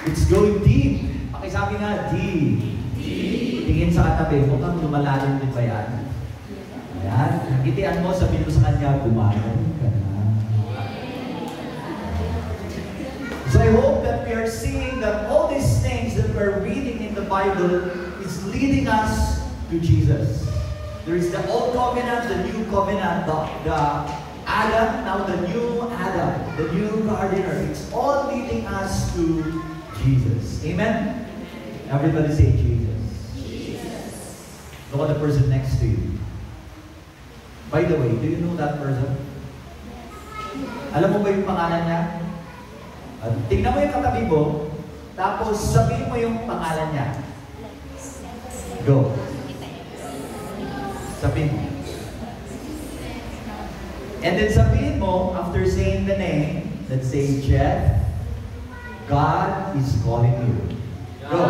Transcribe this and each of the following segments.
It's going deep. Pakisabi nga, deep. Deep. Tingin sa katabi, mukhang lumalalim din ba yan? Ayan. Itian mo, sabihin mo sa kanya, gumanon ka na. So I hope that we are seeing that all these things that we're reading in the Bible is leading us to Jesus. There is the Old Covenant, the New Covenant, the Adam, now the new Adam, the new gardener. It's all leading us to Jesus. Amen? Everybody say Jesus. Jesus. Look at the person next to you. By the way, do you know that person? Alam mo ba yung pangalan niya? Tingnan mo yung katabi mo, tapos sabihin mo yung pangalan niya. Go. Sabihin mo. And then sabihin mo, after saying the name, let's say Jeff, God is calling you. Go.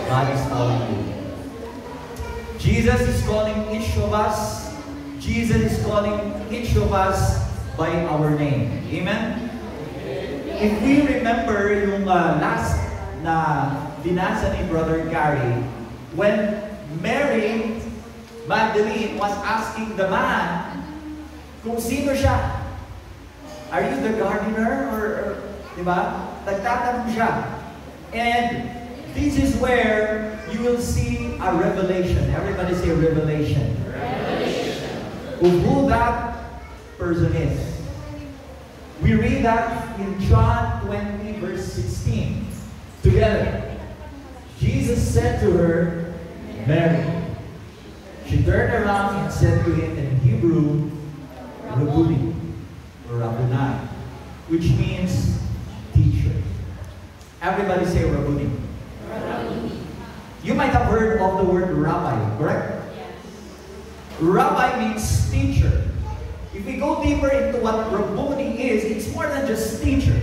God is calling you. Jesus is calling each of us. Jesus is calling each of us by our name. Amen? If we remember yung last na binasa ni Brother Gary, when Mary Magdalene was asking the man kung sino siya. Are you the gardener? Or diba? Nagtatanong siya. And this is where you will see a revelation. Everybody say revelation. Revelation. Of who that person is. We read that in John 20 verse 16. Together. Jesus said to her, Mary. She turned around and said to him in Hebrew, Rabboni, or Rabboni, which means teacher. Everybody say Rabboni. Rabboni. You might have heard of the word rabbi, correct? Yes. Rabbi means teacher. If we go deeper into what Rabboni is, it's more than just teacher.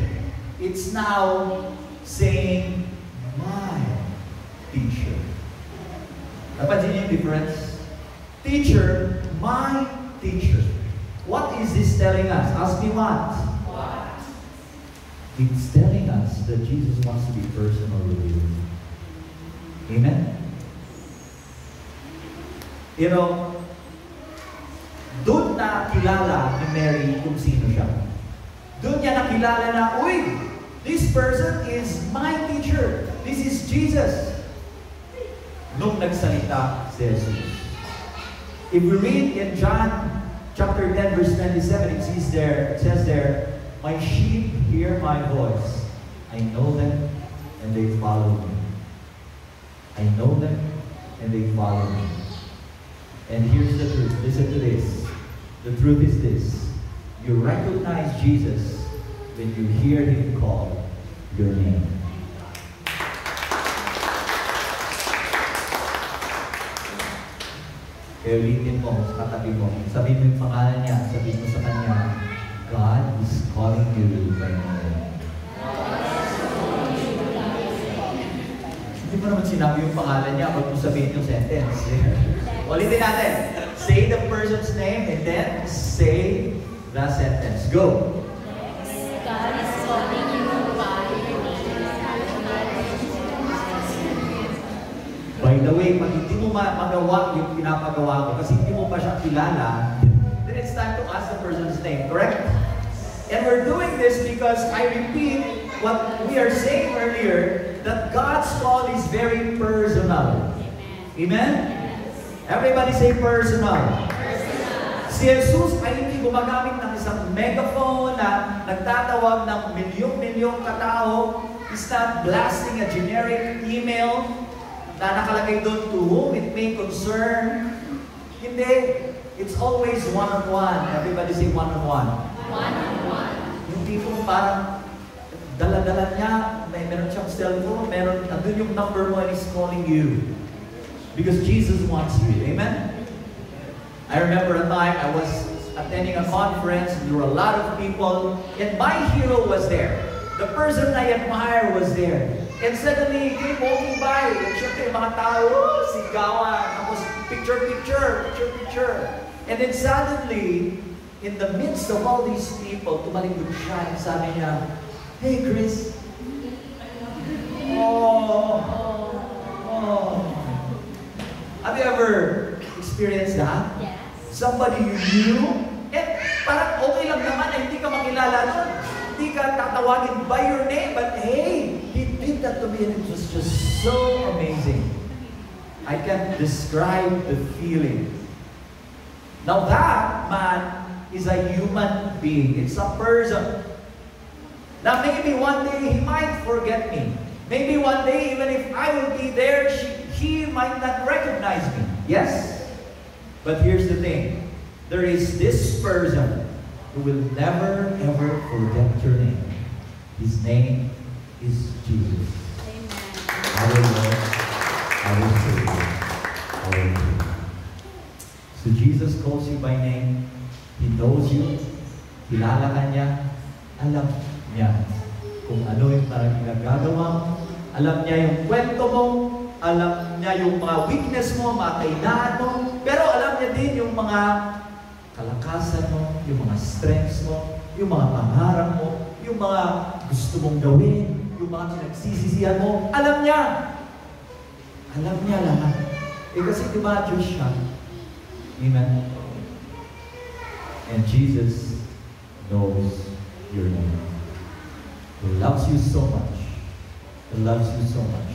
It's now saying, my teacher. Napansin niyo yung difference? Teacher, my teacher. What is this telling us? Ask me what? What? It's telling us that Jesus wants to be personal with you. Amen? You know, doon na kilala ni Mary kung sino siya. Doon niya nakilala na, uy, this person is my teacher. This is Jesus. Nung nagsalita si Jesus. If we read in John chapter 10 verse 27, it says there, my sheep hear my voice. I know them and they follow me. I know them and they follow me. And here's the truth. Listen to this. The truth is this. You recognize Jesus when you hear Him call your name. Kaya ulitin mo sa katabi mo. Sabihin mo yung pangalan niya. Sabihin mo sa kanya, God is calling you by name. Hindi mo naman sinabi yung pangalan niya. Huwag mo sabihin yung sentence. Ulitin natin. Say the person's name and then say the sentence. Go. God is calling you by your name. By the way, pag hindi mo magawa yung pinapagawa ko kasi hindi mo pa siya kilala, then it's time to ask the person's name, correct? And we're doing this because I repeat what we are saying earlier, that God's call is very personal. Amen? Everybody say personal. Si Jesus ay hindi gumagamit ng isang megaphone na nagtatawag ng milyong-milyong katao. He's not blasting a generic email na nakalagay doon to whom it may concern. Hindi. It's always one-on-one. Everybody say one-on-one. One-on-one. Yung tipong parang dala-dala niya, meron siyang cellphone, andun yung number mo and he's calling you. Because Jesus wants you. Amen? I remember a time I was attending a conference, and there were a lot of people, and my hero was there. The person I admire was there. And suddenly, he came walking by, and syempre yung mga tao, sigawan, tapos picture. And then suddenly, in the midst of all these people, tumalikod siya and sabi niya, "Hey, Chris." Oh. Have you ever experienced that? Yes. Somebody you knew, parang okay lang naman na hindi ka makilala doon. Hindi ka tatawagin by your name, but hey, he did that to me and it was just so amazing. I can't describe the feeling. Now that man is a human being. It's a person. Now maybe one day he might forget me. Maybe one day, even if I will be there, he might not recognize me. Yes? But here's the thing. There is this person who will never ever forget your name. His name is Jesus. Amen. Our Lord, our Savior, our King. So Jesus calls you by name. He knows you. Kilala ka niya. Alam niya kung ano yung parang ginagawa mo. Alam niya yung kwento mo. Alam niya yung mga weakness mo, mga kahinaan mo. Pero alam niya din yung mga kalakasan mo, yung mga strengths mo, yung mga pangarap mo, yung mga gusto mong gawin, yung mga pinagsisisihan mo. Alam niya. Alam niya lahat. Kasi diba Diyos siya? Amen? And Jesus knows your name. He loves you so much. He loves you so much.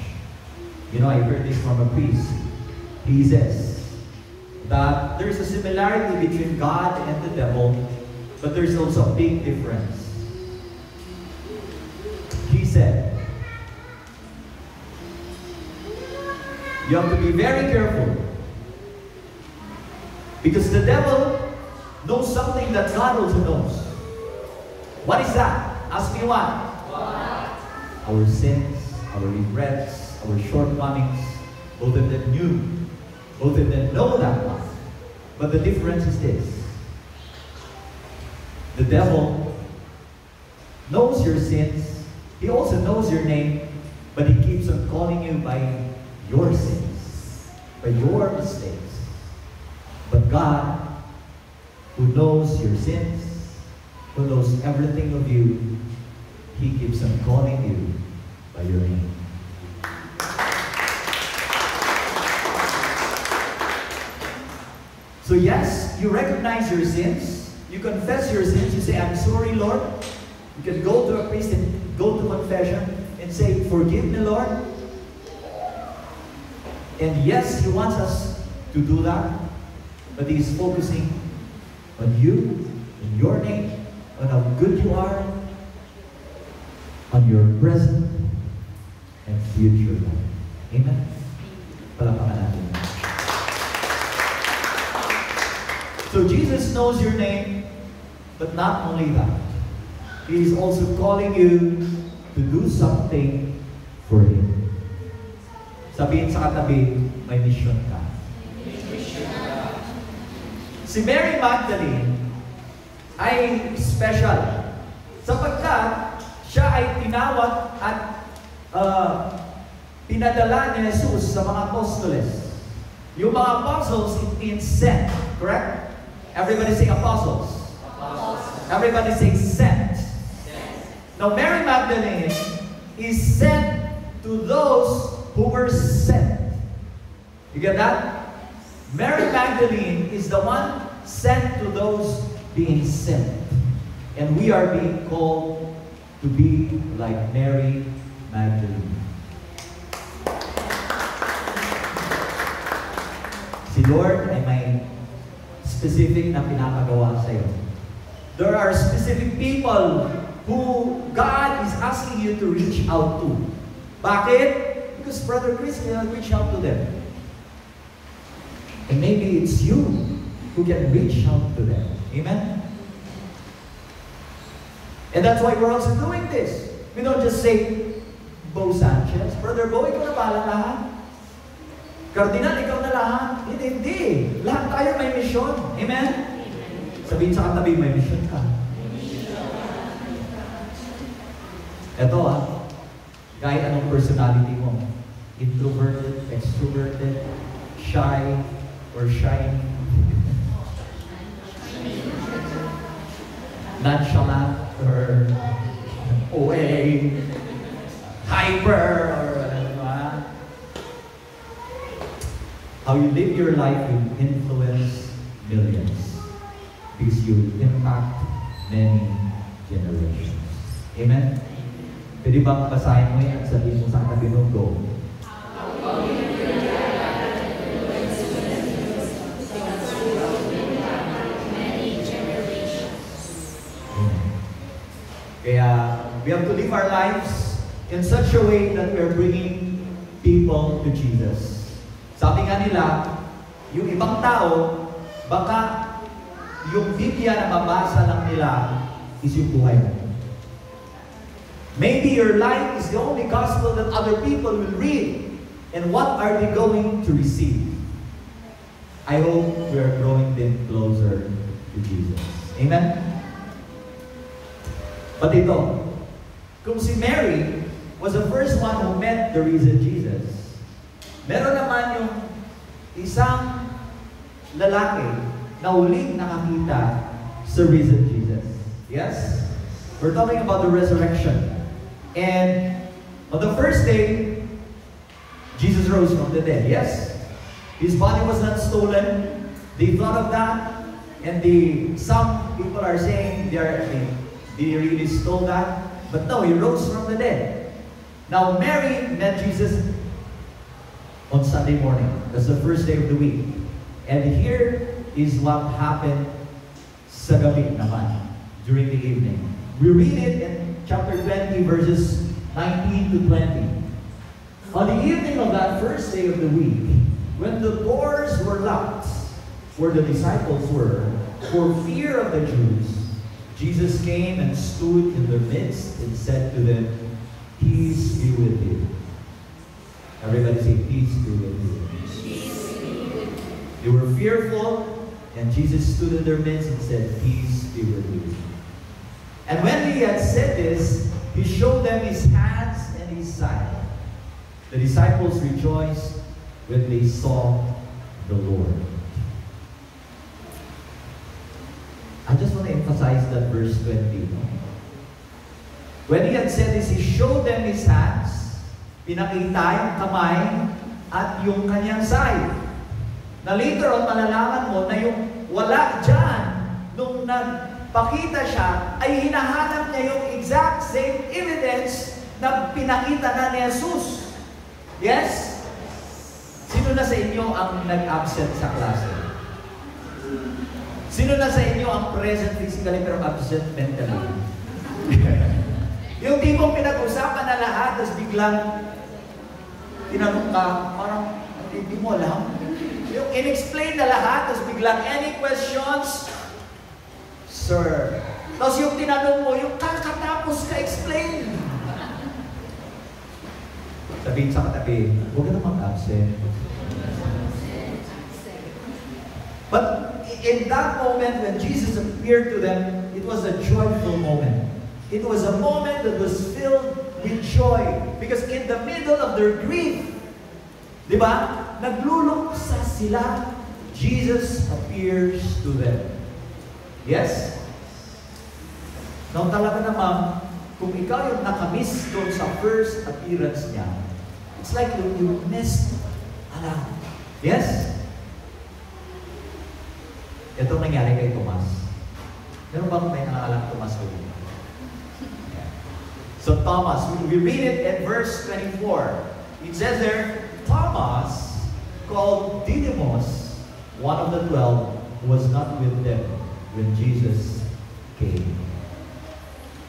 You know, I heard this from a priest. He says that there's a similarity between God and the devil, but there's also a big difference. He said, you have to be very careful because the devil knows something that God also knows. What is that? Ask me what? Our sins, our regrets, our shortcomings. Both of them knew. Both of them know that one. But the difference is this. The devil knows your sins. He also knows your name, but he keeps on calling you by your sins, by your mistakes. But God, who knows your sins, who knows everything of you, He keeps on calling you by your name. So yes, you recognize your sins. You confess your sins. You say, "I'm sorry, Lord." You can go to a priest and go to confession and say, "Forgive me, Lord." And yes, He wants us to do that, but He's focusing on you, in your name, on how good you are, on your present and future life. Amen? Palakpakan natin. So Jesus knows your name, but not only that. He is also calling you to do something for Him. Sabihin sa katabi, may mission ka. Si Mary Magdalene ay special sapagkat siya ay tinawag at pinadala ni Jesus sa mga apostoles. Yung mga apostles, it means sent. Correct? Everybody say apostles. Everybody say sent. Now Mary Magdalene is sent to those who were sent. You get that? Mary Magdalene is the one sent to those being sent. And we are being called to be like Mary Magdalene. Si Lord ay may specific na pinapagawa sa iyo. There are specific people who God is asking you to reach out to. Bakit? Because Brother Chris cannot reach out to them. And maybe it's you who can reach out to them. Amen? And that's why we're also doing this. We don't just say, "Bo Sanchez, Brother Bo, ikaw na pala lahat. Cardinal, ikaw na lahat." Hindi. Lahat tayo may mission. Amen? Sabihin sa katabi, may mission ka. Ito kahit anong personality mo. Introverted, extroverted, shy, or shiny. nonchalant or OA, hyper, or how you live your life will influence millions because you impact many generations. Amen? Pwede bang basahin mo yan at sabihin mo sa katabi mo, go. Kaya, we have to live our lives in such a way that we are bringing people to Jesus. Sabi nga nila, yung ibang tao, baka yung Biblia na mabasa lang nila is yung buhay mo. Maybe your life is the only gospel that other people will read. And what are they going to receive? I hope we are drawing them closer to Jesus. Amen? But ito, kung si Mary was the first one who met the risen Jesus, meron naman yung isang lalaki na uling nakakita sa risen Jesus. Yes? We're talking about the resurrection. And on the first day, Jesus rose from the dead. Yes? His body was not stolen. They thought of that. And some people are saying they really stole that. But no, he rose from the dead. Now, Mary met Jesus on Sunday morning. That's the first day of the week. And here is what happened sa gabi naman, during the evening. We read it in chapter 20, verses 19 to 20. On the evening of that first day of the week, when the doors were locked where the disciples were, for fear of the Jews, Jesus came and stood in their midst and said to them, "Peace be with you." Everybody say, "Peace be with you." They were fearful, and Jesus stood in their midst and said, "Peace be with you." And when he had said this, he showed them his hands and his side. The disciples rejoiced when they saw the Lord. I just want to emphasize that verse 20. When he had said this, he showed them his hands, pinakita yung kamay, at yung kanyang side. Na later on, malalaman mo na yung wala dyan, nung nagpakita siya, ay hinahanap niya yung exact same evidence na pinakita na ni Jesus. Yes? Sino na sa inyo ang nag-absent sa klase? Sino na sa inyo ang present physically pero absent mentally? Yung tipong pinag-usapan na lahat, tapos biglang tinanong ka, parang hindi mo alam. Yung in-explain na lahat, tapos biglang, any questions? Sir. Tapos yung tinanong mo, yung kakatapos ka-explain. Sabihin sa katabi, huwag ka na mag-absent. But in that moment when Jesus appeared to them, it was a joyful moment. It was a moment that was filled with joy. Because in the middle of their grief, di ba? Nagluluksa sila. Jesus appears to them. Yes? Now talaga naman, kung ikaw yung nakamiss doon sa first appearance niya, it's like you missed a lot. Yes? Ito nangyari kay Tomas. Meron bang may nakakalang Tomas ko? Yeah. So Thomas, we read it at verse 24. It says there, Thomas, called Didymus, one of the 12, was not with them when Jesus came.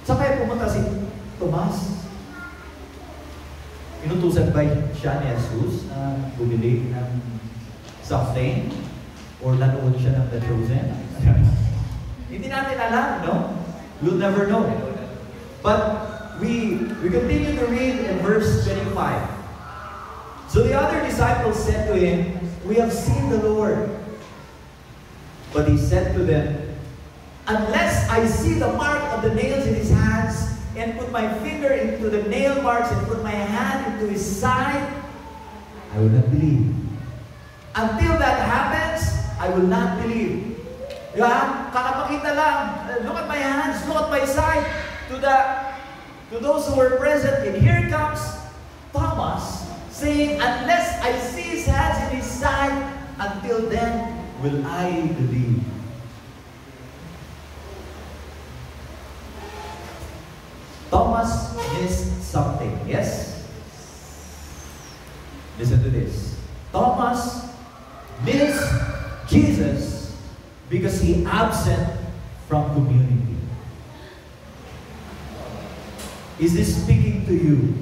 Saan kaya pumunta si Tomas? Inutusan ba siya ni Jesus na bumili ng something? Or nanood siya ng The Chosen? Hindi natin alam, no? We'll never know. But we continue to read in verse 25. So the other disciples said to him, "We have seen the Lord." But he said to them, "Unless I see the mark of the nails in his hands, and put my finger into the nail marks, and put my hand into his side, I will not believe. Until that happens, I will not believe." Di ba? Kakapakita lang. Look at my hands, look at my side. To those who were present, and here comes Thomas saying, unless I see his hands in his side, until then will I believe. Thomas missed something, yes? Listen to this. Thomas missed Jesus because he absent from community. Is this speaking to you?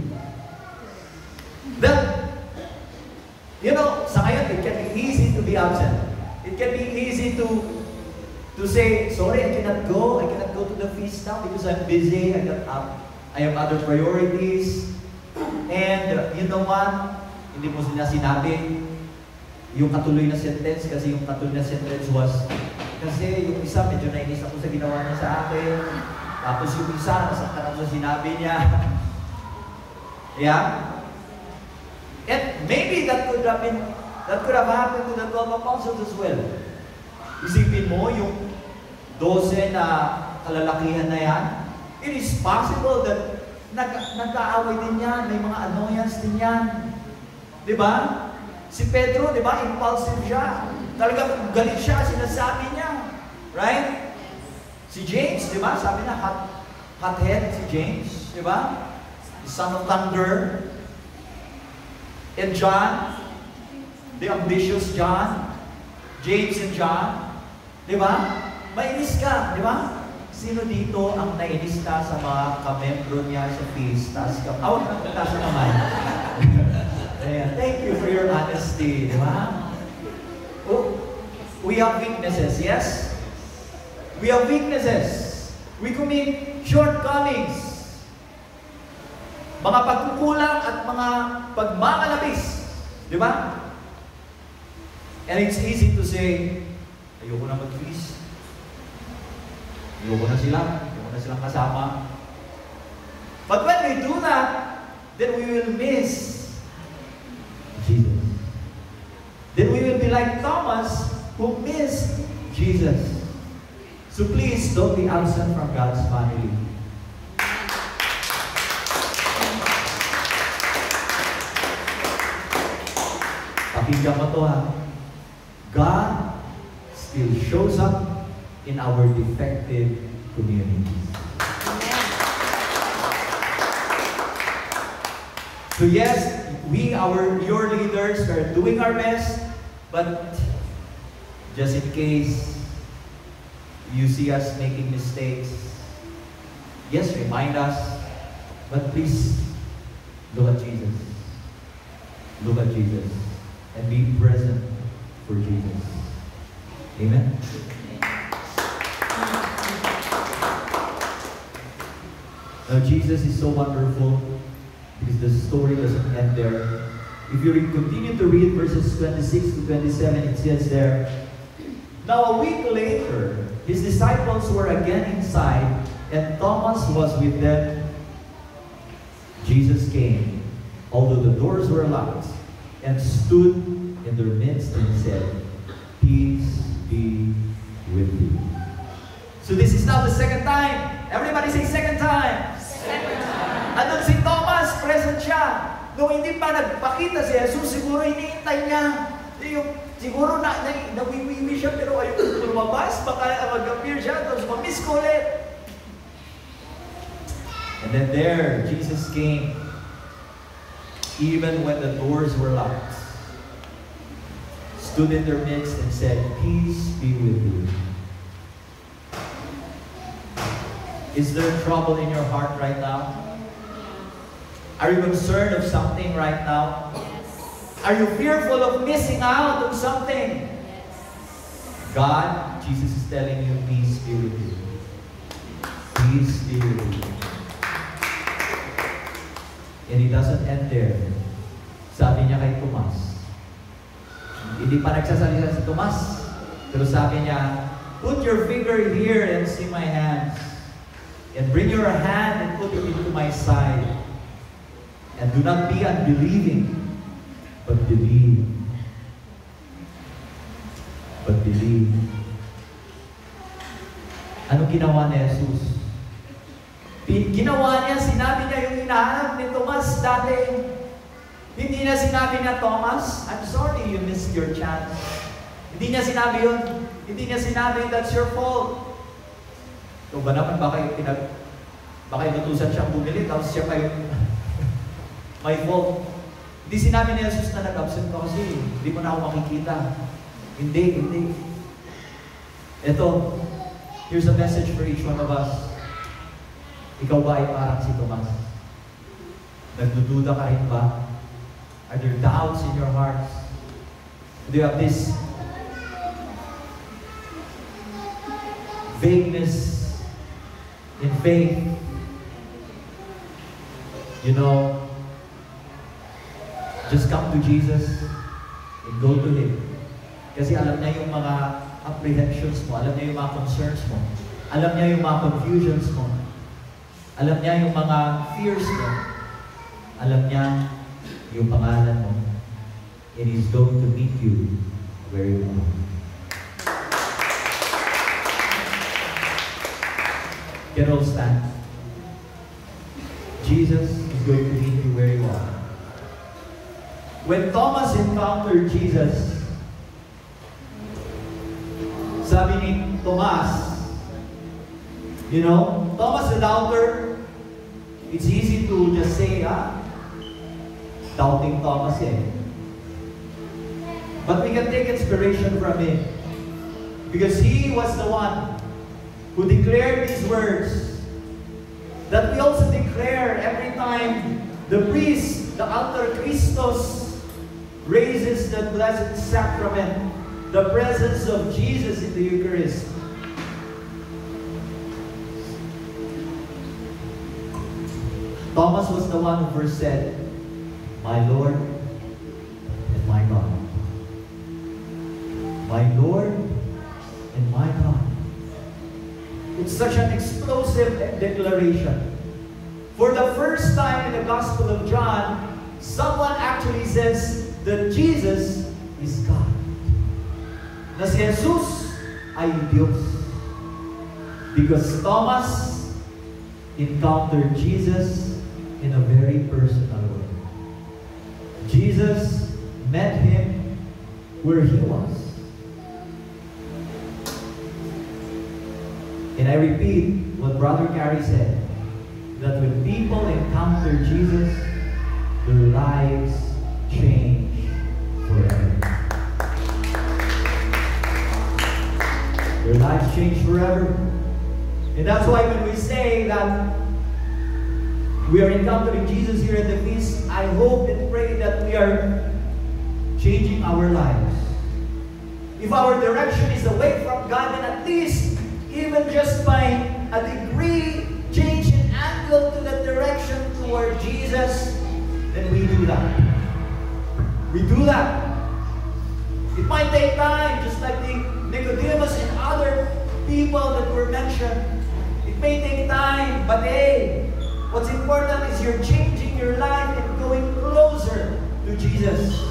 That, you know, sa ngayon, it can be easy to be absent. It can be easy to say, sorry, I cannot go to the feast now because I'm busy, I have other priorities. And you know what? Hindi mo sila sinabi yung katuloy na sentence, kasi yung katuloy na sentence was, kasi yung isa, medyo nainis ako sa ginawa niya sa akin. Tapos yung isa, nasaktan ako sa sinabi niya. Yeah? And maybe that could have happened to the 12 apostles as well. Isipin mo yung 12 na kalalakihan na yan. It is possible that nagkaaway din yan, may mga annoyance din yan. Diba? Si Pedro, diba, impulsive siya. Talagang galit siya, sinasabi niya. Right? Si James, diba, sabi na, hothead si James, diba? The son of thunder. And John, the ambitious John, James and John, di ba? Mainis ka, di ba? Sino dito ang nainis ka sa mga kamembro niya sa feast? Taas ka. Taas ka naman. Thank you for your honesty, di ba? Oh, we have weaknesses, yes? We have weaknesses. We commit shortcomings. Mga pagkukulang at mga pagmamalabis. Di ba? And it's easy to say, ayoko na mag-feast. Ayoko na silang kasama. But when we do that, then we will miss Jesus. Then we will be like Thomas, who missed Jesus. So please, don't be absent from God's family. Pakinggan mo to, ha? God still shows up in our defective communities. So yes, your leaders are doing our best, but just in case you see us making mistakes, yes, remind us, but please look at Jesus. Look at Jesus and be present for Jesus. Amen? Now, Jesus is so wonderful because the story doesn't end there. If you continue to read verses 26 to 27, it says there, now a week later, his disciples were again inside, and Thomas was with them. Jesus came, although the doors were locked, and stood in their midst and said, peace be with you. So this is now the second time. Everybody say second time. Second time. Andun si Thomas, present siya. Nung hindi pa nagpakita si Jesus, siguro hinihintay niya. Siguro nawiwiwi siya, pero ayun lumabas, baka mag-appear siya, tapos ma-miss ko ulit. And then there, Jesus came, even when the doors were locked, stood in their midst and said, peace be with you. Is there trouble in your heart right now? Are you concerned of something right now? Yes. Are you fearful of missing out on something? Yes. God, Jesus is telling you, peace be with you. Peace be with you. And He doesn't end there. Sabi niya kay Tomas, hindi pa nagsasalita si Tomas, pero sabi niya, put your finger here and see my hands. And bring your hand and put it into my side. And do not be unbelieving, but believe. But believe. ginawa ni Jesus. Ginawa niya, sinabi niya yung hinahanap ni Tomas dati. Hindi niya sinabi na, Thomas, I'm sorry you missed your chance. Hindi niya sinabi yun. Hindi niya sinabi, that's your fault. So ba naman, baka inutusan siyang bumili, tapos siya pa yung my fault. Hindi sinabi ni Jesus na nag-absent ka kasi hindi mo na ako makikita. Hindi. Ito, here's a message for each one of us. Ikaw ba ay parang si Tomas? Nagdududa ka rin ba? Are there doubts in your hearts? Do you have this vagueness in faith? You know, just come to Jesus and go to Him. Kasi alam niya yung mga apprehensions mo, alam niya yung mga concerns mo, alam niya yung mga confusions mo, alam niya yung mga fears mo, alam niya yung pangalan mo, and He's going to meet you where you are. Can all stand? Jesus is going to meet you where you are. When Thomas encountered Jesus, sabi ni Tomas, you know, Thomas the doubter, it's easy to just say, doubting Thomas eh. But we can take inspiration from him. Because he was the one who declared these words that we also declare every time the priest, the altar Christos, raises the Blessed Sacrament, the presence of Jesus in the Eucharist. Thomas was the one who first said, my Lord and my God. My Lord and my God. It's such an explosive declaration. For the first time in the Gospel of John, someone actually says that Jesus is God. Na si Jesus ay Diyos. Because Thomas encountered Jesus in a very personal way. Jesus met him where he was. And I repeat what Brother Gary said, that when people encounter Jesus, their lives change forever. Their lives change forever. And that's why when we say that we are encountering Jesus here at the feast, I hope and pray that we are changing our lives. If our direction is away from God, then at least, even just by a degree change in angle to the direction toward Jesus, then we do that. We do that. It might take time, just like the Nicodemus and other people that were mentioned. It may take time, but hey, what's important is you're changing your life and going closer to Jesus.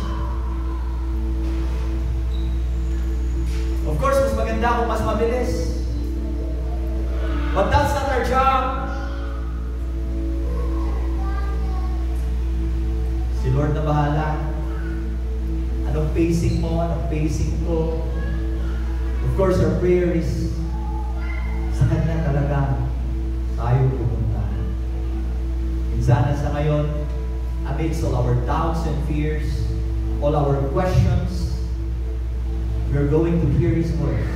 Of course, mas maganda kung mas mabilis. But that's not our job. Si Lord na bahala. Anong pacing mo? Anong pacing ko? Of course, our prayer is sa Kanya talaga tayo pupunta. And sana sa ngayon, amidst all our doubts and fears, all our questions, we're going to hear His voice.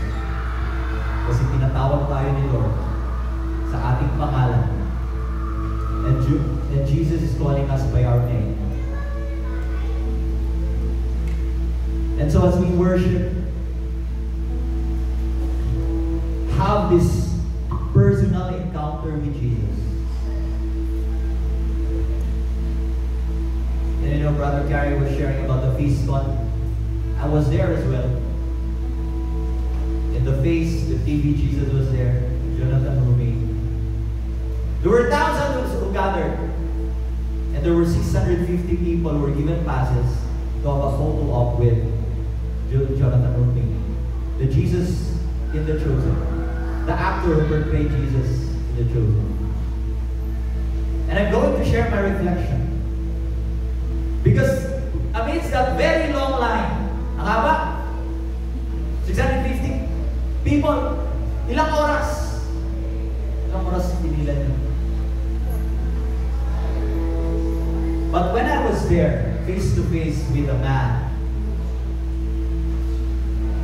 Kasi tinatawag tayo ni Lord sa ating pangalan. And Jesus is calling us by our name. And so as we worship, have this personal encounter with Jesus. And you know, Brother Gary was sharing about the feast one. I was there as well. In the face, the TV, Jesus was there. Jonathan Rumi. There were thousands who gathered. And there were 650 people who were given passes to have a photo op with Jonathan Rumi. The Jesus in the Chosen. the actor who portrayed Jesus in the truth. And I'm going to share my reflection. Because amidst that very long line, ang haba, 650 people, ilang oras? Ilang oras pinila niyo? But when I was there, face to face with a man,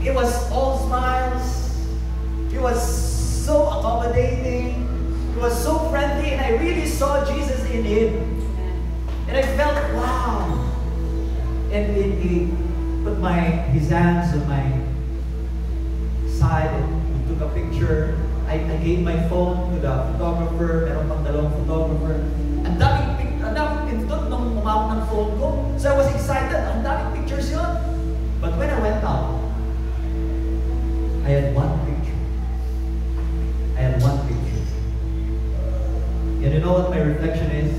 it was all smiles. He was so accommodating. He was so friendly, and I really saw Jesus in him. And I felt, wow. And he put his hands on my side and we took a picture. I gave my phone to the photographer. Meron pang dalawang photographer. Ang daming pindot nung umawak ng phone ko. So I was excited. Ang daming pictures yun. But when I went out, I had one picture. I had one picture. And you know what my reflection is?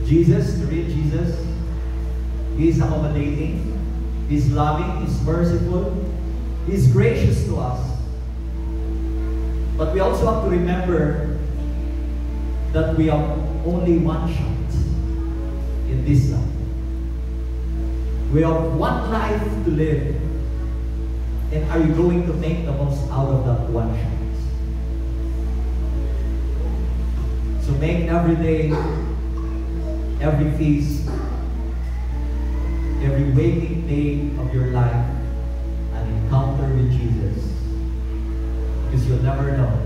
Jesus, the real Jesus, He's accommodating, He's loving, He's merciful, He's gracious to us. But we also have to remember that we have only one shot in this life. We have one life to live. And are you going to make the most out of that one shot? So make every day, every feast, every waking day of your life an encounter with Jesus. Because you'll never know